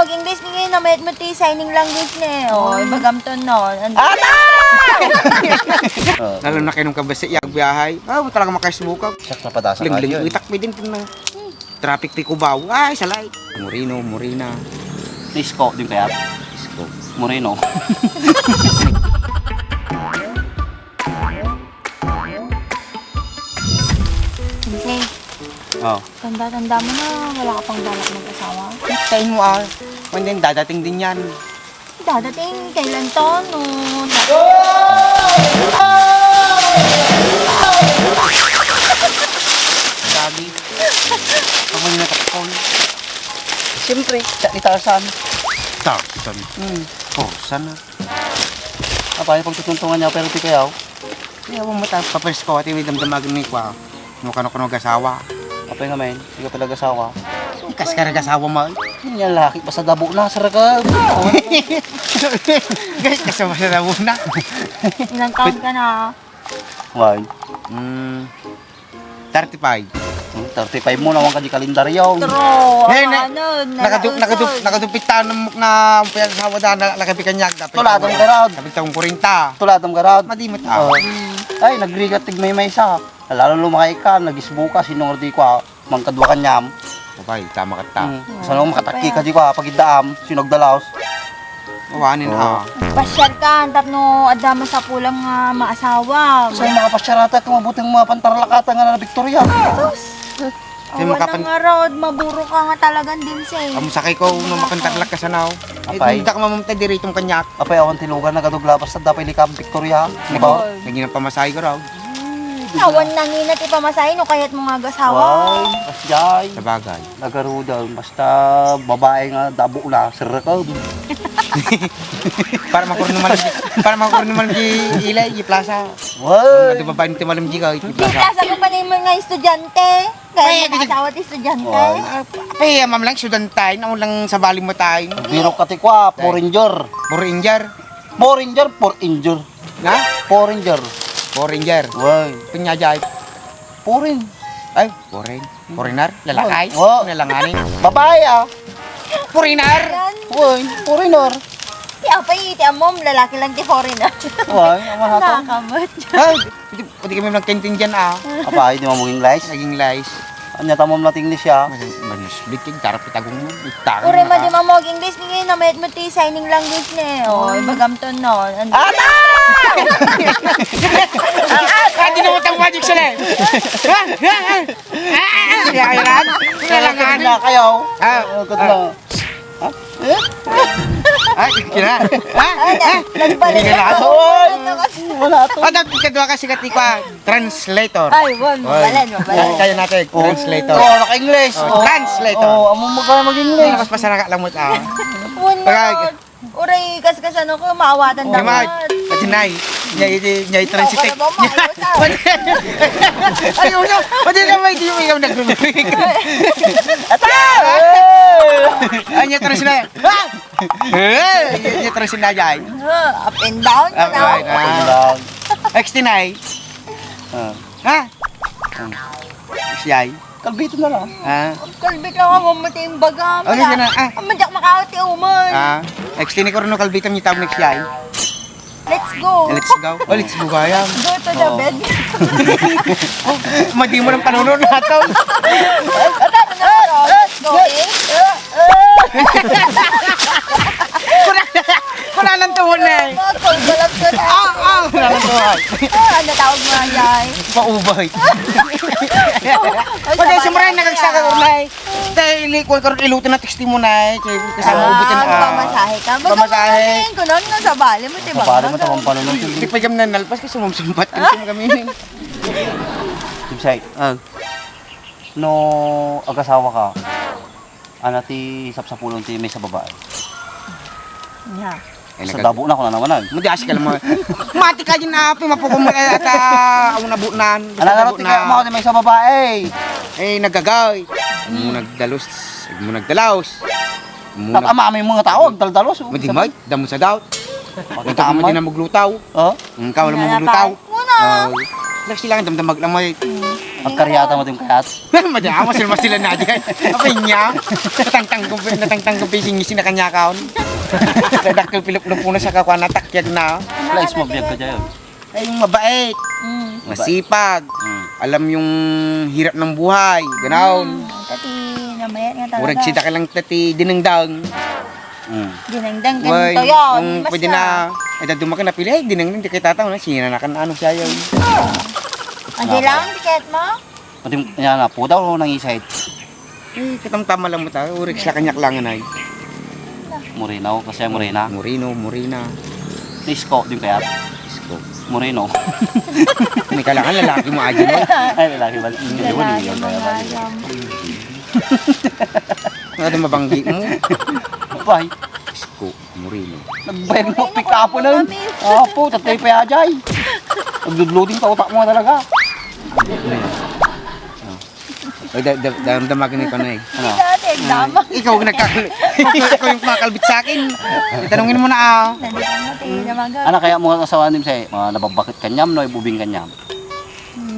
mo English ni na met mo ti signing language ni. Oh, ibagam to no. Lalo na kayo nung kabasi, yung biyahay. Talaga makasmukaw. Siyak na padasa ka Ling-ling, yun. itak mo din na. Traffic ti Cubao. Ay, salay. Moreno, Morena. Isko din kaya. Isko. Moreno. Kasi, Oh. tanda-tanda mo na wala ka pang balak ng asawa. Tayo mo When then, dadating din yan. Dadating kailan to no? Sabi. Pag may natakon. Siyempre, siya ni Tarzan. Tarsan. Tarsan na. Apa yung pagtutuntungan niya pero di kayaw. Kaya mo mata, papalis ko, ati may damdamagan ni kwa. Kano gasawa. Apa yung naman, hindi ka talaga asawa. Ikas ka gasawa mo. Hindi yan laki, basta dabo na, saragab. Guys, kasama sa muna. Ilang taon ka na? Why? 35. 35 mo naman ka di kalendaryo. True. Hey, Nakausod. nakadupit tayo ng na umpiyang sa wada na nakapikanyag. Tuladong garad. Kapit akong 40. Tuladong garad. Madimot Oh. Ay, nagrigat tigmay may isa. Lalo lumakay ka, nagisbo ka, sinong di ko, mangkadwa ka niyam. Okay, tama ka ta. Saan mo makataki ka di ko, pagiddaam, sinogdalaos. Awanin Pasyal ka, antap no adama sa pulang nga maasawa. Saan mga pasyarata ka mabuting mga pantarlakata nga na Victoria. Di Awan makapan- nga road, maburo ka nga talagang din siya. Kamu sakay ko nung makantarlak ka sa naw. Apay. Hindi ka mamamtay diritong kanyak. Apay awan tilugan na kadugla basta dapay likam Victoria. Di ba? Naging pamasahe ko raw. Awan nang inat ipamasahin no kaya't mga gasawa. Wow, pasyay. Sa bagay. Nagarudaw, basta babae nga dabo na, sirakab. Para makur naman di ilay, di plaza. Wow. Ito babae nito malam di ka, di Di plaza. klasa ko pa na yung mga estudyante. Kaya Ay, mag-asawa at estudyante. Wow. Pay, ma'am lang, sudan tayo, naon lang sa bali mo tayo. Biro katikwa, Poranger. Puro injar. Poranger, Poranger. Na? Poranger. Puro injar. Wow. Pinyajay. Porin. Ay, foreign. Foreigner? Lalakay? Wow. Lalanganin. Babae ah. Foreigner? Yan. Wow, foreigner. Ti apay, ti amom, lalaki lang ti foreigner. Wow, ang mahatong. Nakakamot. Ay, pwede kami nagkentin dyan Apa, hindi mo mong English? Naging lies. Anya tamom nating English ah. Manusbit yung tarap itagong mo. Ure ma di mamog English ni na met mo ti signing language ni. Oh, ibagam to no. Hindi na mo tang magic sila eh. Kailan? Kailangan. Na kayo. Ah, Kutla. ay, kira. Nagbalik Hindi ka ako. Oy! Wala to. Kadwa kasi katikwa, translator. Ay, won, mabalan. Kaya natin, translator. Oh, naka-English. Oh, translator. Oh, amo mo ka mag-English. Tapos pasaraka lang mo Won Bagay. na. Uray, kasano ko, maawatan Gamay. dapat. Patinay. Nyay translate. Ako na ba, Ayaw na. Pwede na may di mo ikaw nag-rubrik. Ay, niya translate. Niya translate na Up and down ka na. X-tinay. Ah. Ha? Siyay. Kalbito na lang. Ha? Kalbit lang ako mamati yung baga. Okay, yan na. Amadyak makawati umon. X-tinay ko rin no kalbitan niyo tawag next siyay. Let's go. Let's go. Oh, let's go kaya. Go to the bed. Madi mo ng panunod natin. Let's go, eh. Wala lang tuhon na eh. Magkulbalag ka na. Wala lang tuhon. Ano tawag mo nga yan? Paubay. Pag ay sumray nagagsaka ko na eh. Dahil ilikon karon iluto na teksti mo na eh. Kasama ubutin Pamasahe ka. Pamasahe. Kunon nga sa bali mo, diba? Kapari mo tamang panunod. Hindi pa jam na nalpas kasi sumumsumpat kasi kami. Timsay. No, ag-asawa ka. Anati sapsapulong ti may sa babae. Yeah. Sa dabo na ko na naman. Madias ka lang mo. Mati ka din na api mapukom at ang nabunan. Anak ti kaya mo ti may sa babae. Eh nagagay. Mo nagdalos, mo nagdalaos. Mo Amami mga tao, daldalos. Madimay, damo sa daot. Pagkita mo din na maglutaw. Oh? Ikaw wala mo maglutaw. Muna. Laksi lang damdamag lang mo. Ang karyata mo din kayat. Madama sila na dyan. Apay niya. Natangtang ko pising na kanya kaon. Dadakil pilip-pilip muna sa kakwa natakyag na. Place mo biyag ka dyan. Ay, yung mabait. Masipag. Alam yung hirap ng buhay. Ganaon. Tati, namayat nga talaga. Murag sita ka lang tati dinengdang. Dinengdang, Way, ganito yun. pwede na. Ay, daduma ka napili. Ay, dinengdang. Di kay tataw na. Sinanakan ano siya yun. Andi lang, tiket mo? Pati yan na po daw nang isay. Ay, katamtama lang mo tayo. Urik sila kanyak lang ay. Moreno kasi morena. Morina. Isko din kayat. Isko. Moreno. May kailangan lalaki mo aja mo. Ay lalaki ba? Hindi mo Lalaki yun mo kaya ba? nga alam. Ano mabanggi mo? Bay, Isko, Morino. nagbayad mo pick up na. Apo, tatay pa ajay. Pagdudloading ka utak mo talaga. Ay, damagin ko na eh. Ano? Dati, dama. Ikaw yung kumakalbit sa akin. Tanungin mo na ah. Nandito mo, tayo namaga. Ano kaya mga kasawa nim say, mga nababakit kanyam no ibubing kanyam.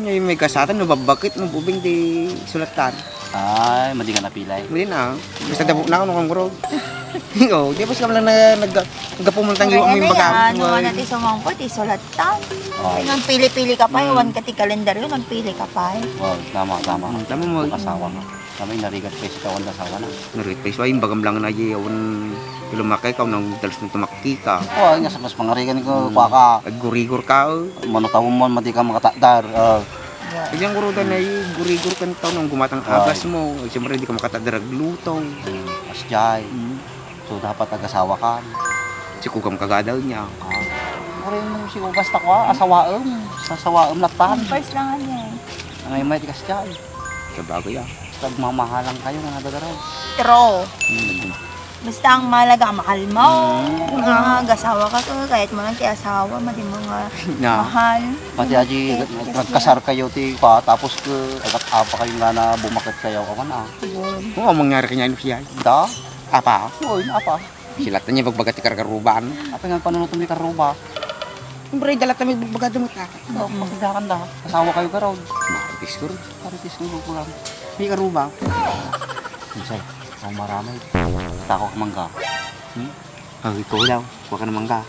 May kasatan, nababakit, nabubing di sulatan. Ay, madi ka napilay. Hindi na. Basta dabok na ako nung kangurog. Oo, di ba sila lang nagapumultang yung aming baga. Ano nga natin sumangkot, isulatan. Oh. Nang pili-pili ka pa, iwan ka ti kalendaryo, nagpili ka pa. Wow, tama. Tama mo. Asawa ka. Kami narigat pa sa kawan asawa na. Nareplace wa yung bagam lang na yawan lumakay ka nang dalos ng tumakti ka. Oh, nga sa mas pangarigan ko ka. Gurigor ka. Manutaw mo madi ka makatadar. Ilang kurudan na gurigor ka tao nang gumatang abas mo. Siyempre di ka makatadarag luto. Asjay. So dapat ag-asawa ka. Si kukam kagadaw niya. Ore mo si basta ko asawaem. Sasawaem latan. First lang yan. Ang may ka asjay. Sa bago yan. Pag mamahalang kayo nga nadadaraw. True. Basta ang malaga, mahal mo. Kung gasawa ka to, kahit mo lang asawa, madi mo nga Na. mahal. Pati aji nagkasar kayo ti pa tapos ke agad apa kayo nga na bumakit kayo ako na. Oo, ang mangyari kanya ano siya. Da? Apa? Oy, apa? Silatan niya bagbagat ti karkaruban. Apa nga panunutom ni Karuba? Siyempre dalat na may bagbagat mo ta. Oh, magdakan da. Asawa kayo karon. Maritis ko rin. Paritis ng bukulang. May karuba. Misay, ang marami. Tako ka mangga. Oh, ikaw daw. Huwag ka naman ka.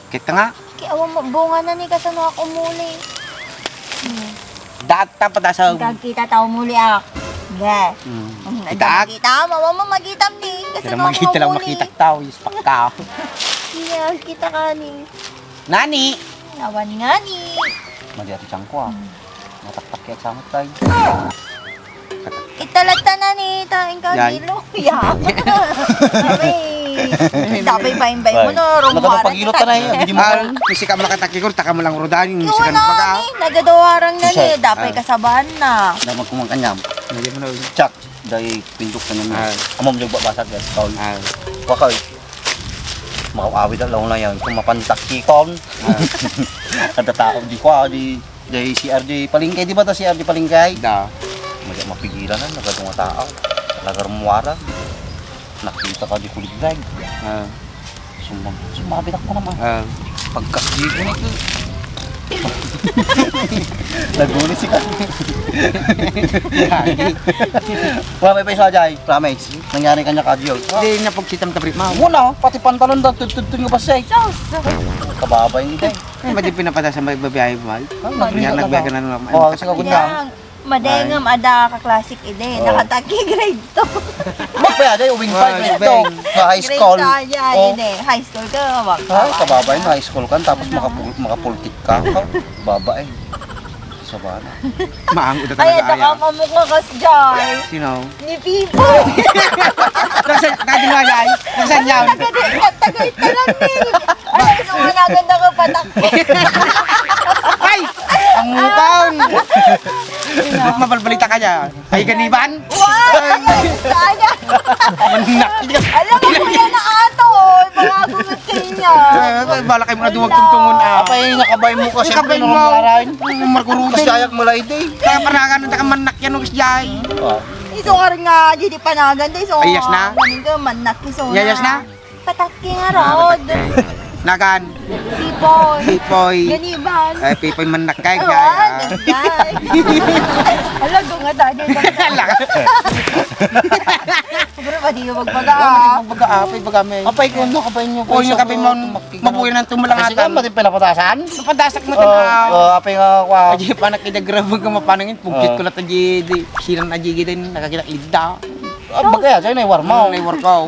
Kita nga. Kaya mo, bunga na ni kasano ako muli. Data pa ta sa... Kagkita tao muli ak. Yeah. Itaak. Kita, mama mo magitam ni. Kaya Kasano ako makita lang muli. makita tao. Ispak ka. Yeah, kita ka ni. Nani! Nawan nga ni. Madi ati siyang ko ah. Mataktak kaya samot tayo. Italata na ni. Taing ka Yan. kilo. Yeah. Tapay pa-imbay mo no. Rungwaran. Nakapagilot ka na eh. Hindi mo Ah, kasi ka makataki ko, taka mo lang rodan. Yung Ikaw musikan na pa ka. ni. Nagadawarang na ni. Isay. Dapay kasabahan na. Dapat kumangkanyam. Hindi mo na. Chak. Dahil pindok ka naman. Amom yung babasag yan. Kau. Ah, Wakay. Makawawid ang lang na yan. Kung mapantak kikon. At tao di ko di. Dahil si RD Palingkay. Di ba ito si RD Palingkay? da. Madi mapigilan na. Nagatong tao. Talagar muwara. Nakita ka di kuligdag. Ah, Sumabit ako naman. ah. Pagkasdi ko nito. Nagunit si Kang. Wala may pesa jay, promise. Nangyari kanya kadyo. Hindi na pagsitam tabrik mo. Muna, pati pantalon daw tututun nga ba say? Kababay ni day. Ay, madi pinapata sa babiyahe mo. Nagbiyak Nagbiyak ka na naman. Oh, sa kagunda. Yang madengam ada ka classic ide. Oh. Nakataki grade 2. Magpaya jay uwing pa Ay, dito. Sa high school. Grade ka Oh. ide. High school ka. Wag Ay, kababay na high school kan tapos makapultik ka. Babay. Sabana. Maang uda Ay, talaga ito ka mamukha kas Jai. Sino? Ni Pipo. Nasaan? Kadi mo ay? Nasaan yan? Tagay talang ni. Ay, ito nga naganda ka patak. Ay! Ang mukaon! Ba't mabalbalita ka niya? Ay, ganiban? Wow! Kaya. Manak! Alam mo ko yan na ato. Pangagulat kanya. Bala kayo muna duwag tungtungon ah. Apay nakabay mo kasi Nakabay mo. pinurumarain. Markurudin. Kasi ayak mo lang day. Kaya parang ka manak yan ng kasjay. Iso nga rin nga, di panaganda. Iso nga. Ayas na? Galing ka, manak. Iso Yayas na? Pataki nga rod. Nagan. Pipo Pipoy. Pipoy. Ganiban. Ay, pipoy manak kay Oo, gaya. ganyan. Hala, dunga tayo. Siguro pa di yung magbaga. Magbaga-apay, bagame. Kapay ko, no, kapay nyo. Kung yung kapay mo, mabuhay ng Kasi ka, tumalangatan. mati pinapatasan? Napadasak mo tanaw. Apay nga, wow. Aji pa nakidagrabag ka mapanangin. Pugkit ko na taji, silang aji din, nakakita lidda. Bagay, sa'yo na iwar mo. Naiwar ko.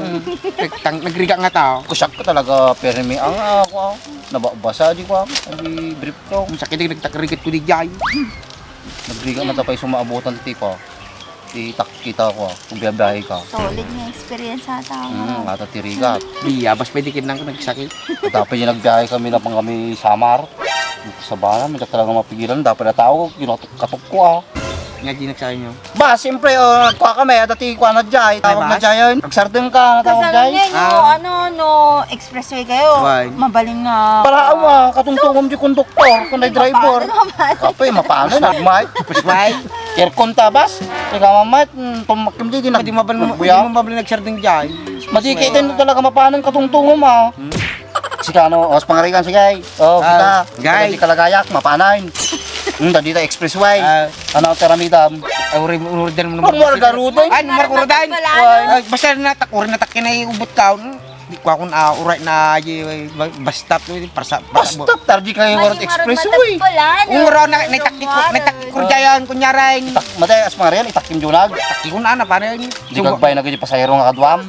Nagriga nga tao. Kusak ko talaga, permi ang ako. Nababasa, di ko. Ang brief ko. Kung sakit nagtakrigit ko di jay. Nagriga na tapay sumaabutan ti ko. Kita ko, kung biyabiyahe ka. Solid nga experience sa tao. Ata tirigat. Di, abas pwede kin lang nagsakit. Dapat yung nagbiyahe kami na pang kami Samar. Dito sa bayan, may talaga mapigilan. Dapat na tao, katok ko. Nga di nagsakit nyo. Ba, siyempre, kuha kami, dati kuha na dyan. Tawag na bas? dyan yun. Nagsardeng ka, natawag Kasama dyan. niya, no, expressway kayo. Why? Mabaling nga. Para katungtungom di konduktor, kung na driver. Kapay, mapano, nagmay. Pasway. Aircon tabas. Ikaw mamay, tumakim di Di mabal nagsarding jay. Madikay din talaga mapano katungtungom Sika os pangarikan sige. Sika. Gay. Di kalagayak, mapanain. Dito expressway. Ano teramidam. Urdan mo naman. Margarudan. Ay, margarudan. Ay, basta natak kinay ubot ka. Di ko akong uray na basta Basta tardi kayo warat expressway. Uro na naitakik ko jayan kunyaray. Matay as pangarikan itakim junag. Taki ko na para yun. Di kagbay na gidi pasahero nga kadwam.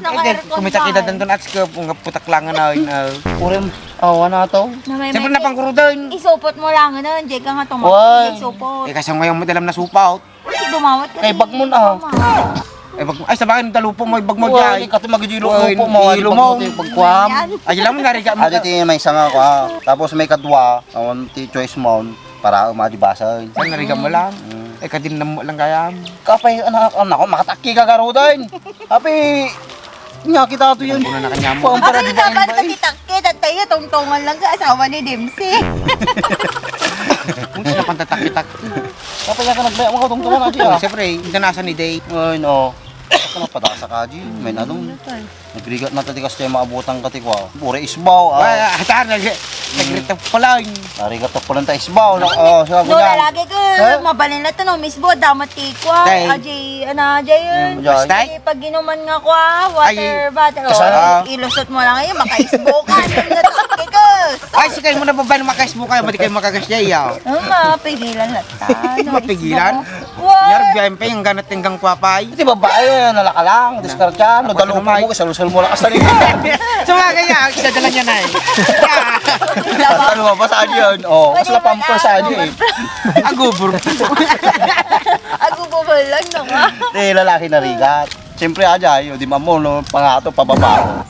Kumita kita danton at ska putak lang na Urem awan na to. Siyempre na pang kurudan. Isupot mo lang, ano, Jay ka nga Why? tumakot. Isupot. Kasi ngayon mo dalam na supaw. Dumawat ka. Kay bag mo na. Ay, sa bagay, dalupo mo, ibag mo Wala, dyan. kati magidilo Uy, po mo. ilo mo. Pagkwam. Ay, lang mo nariga mo. Adi ti may sanga ko. Tapos may kadwa, awan ti choice mo para madibasa. Ay, nariga mo lang. Eh, kadin na mo lang kaya. Kapay anak ko makataki ka garudan. Api nya kita to yun. Una na kanya mo. Pang para Abay, di ba dapat kakitakit at tayo tungtungan lang ka asawa ni Dempsey. Kung sila pang tatak-itak. Kapay ka nagbaya mo tungtungan na siya. Siyempre, danasan ni Day. Ay no. Ako na padasa ka di. May nadong. Nagrigat na tatikas tayo maabutan ka ti ko. Pure isbaw. Ay, hatahan, nag-retap pala. Narigat to pala ta isbaw. Siya ko No, yan. lalagi ko, mabalin na to, no, misbo, damat tikwa. Tay. Ajay, Ajay yun. Basta? Tay? Pag ginuman nga ko, water bottle. kasama. Ilusot mo lang ngayon, makaisbo ka. Kikus. Ay, si kayo mo na babay na makaisbo kayo, madi kayo makagasya yaw. Mapigilan na ta. Mapigilan? What? Yar, biyahin pa yung ganat tinggang papay. Iti babae nalaka lang. Diskartyan. No dalo May- mo salusal mo lang asta ni. Sumagay ya, isadala niya na eh. Ano ba sa yun? Oh, mas la pamper sa eh. Agubor. Ako bumalang na nga. Lalaki na rigat. Siyempre ajay, di mamo no pangato pababa.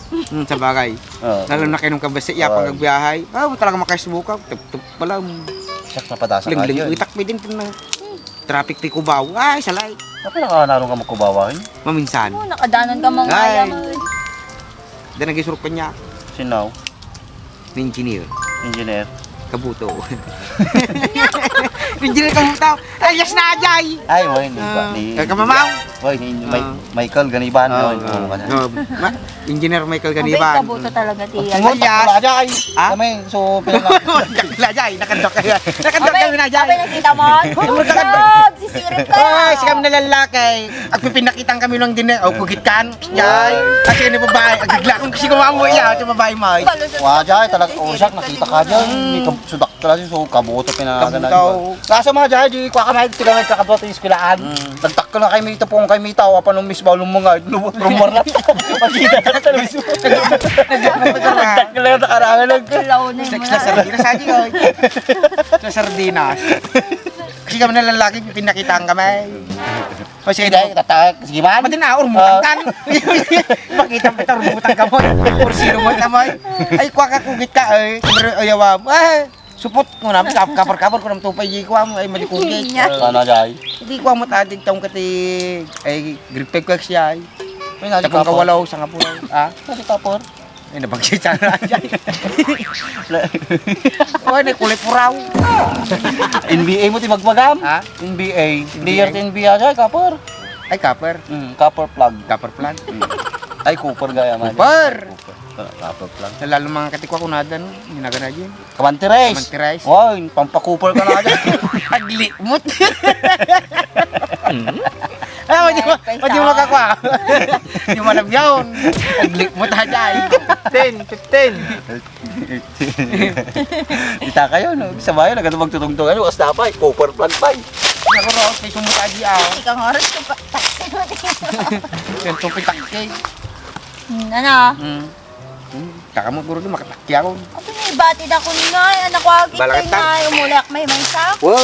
Sa bagay. Lalo na kayo nung kabasi, ya pag nagbiyahay. Ah, talaga makaisbo ka. Tup-tup pala. Sak na padasa ka Ling-ling, yun. itak mo din po na. Traffic ti Cubao. Ay, salay. Kapag nakanarong ka magkubawain? Maminsan. Nakadanan ka mga Ay. ayam. Dahil nag-isurok pa niya. Sino? Engineer. Engineer? Kabuto. Engineer Kabuto. Alias na ajay. Ay, wala ni ba? Ni Kamamaw. Wala ni Michael Ganiban. Engineer Michael Mabait Ganiban. ka buto talaga, tiya. Tungol Alias. ta ajay. Ha? Kami so pinala. Kakila ajay. Nakandok kayo. Nakandok Abay, kami na ajay. abay, nakita mo? Vlog! Sisirip ka! Ay, si kami na lalaki. At pinakitang kami lang din. O, kugit kan. Jay. Kasi ni babae. Agigla kung kasi kumamu iya. Ito babae mo. Wajay talaga usak nakita ka diyan. May sudak talaga so kabuto pinagana. Kabuto. Kasa mga jay di kwa kamay sila may kakadwa sa eskwelahan. Nagtak ko na kay Mita po kay Mita o pa nung Miss Baulong mga rumor na. Pagkita na sa television. Nagtak ko lang nakarangan lang. Kalaw na yung Sa mga. sardinas aja ko. Sa sardinas. Kasi kami na lalaki, pinakitaan kami. O sige, Sige, tatak sige man. Mati na, urmutan kan. Pakita mo ito, urmutan ka mo. Or sino mo ito mo. Ay, kuha ka kugit ka. Ay, ayawa mo. Ay, supot mo namin. Kapar-kapar ko naman tupay. Ay, kuha mo. Ay, malikugit. Sana jay. Hindi kuha mo tadig taong kati. Ay, grip ko siya. Ay, May nadi takong ka po. kawalaw sa nga po. Ah, Nadi ka po. ay, nabagsit sa nga. Ay, nakulit po raw. NBA mo ti magmagam? Ha? NBA. Player ti NBA jay kapor. Ay, copper. Copper plug. Copper plant. Ay, Cooper gaya man. Cooper. Cooper lang. Lalo mga katikwa ko na dan, ginagana dyan. Kamanti rice. Kamanti rice. Wow, pampa-Cooper ka na dyan. Aglimot. Ah, hindi mo makakwa. Hindi mo nabyawn. Aglimot ha dyan. 15. Kita kayo, no? Sa bayan, agad magtutungtong. Ano, as dapat, Cooper plan pa. Nakaroon kay sumutaji ako. Ikaw nga oras ko pa. Yung tupitakay. Ano? Kakamot guro din, makatakya ako. Ako na ibatid ako na. Anak ko agit Balakad na. Umulak may sak. Wow,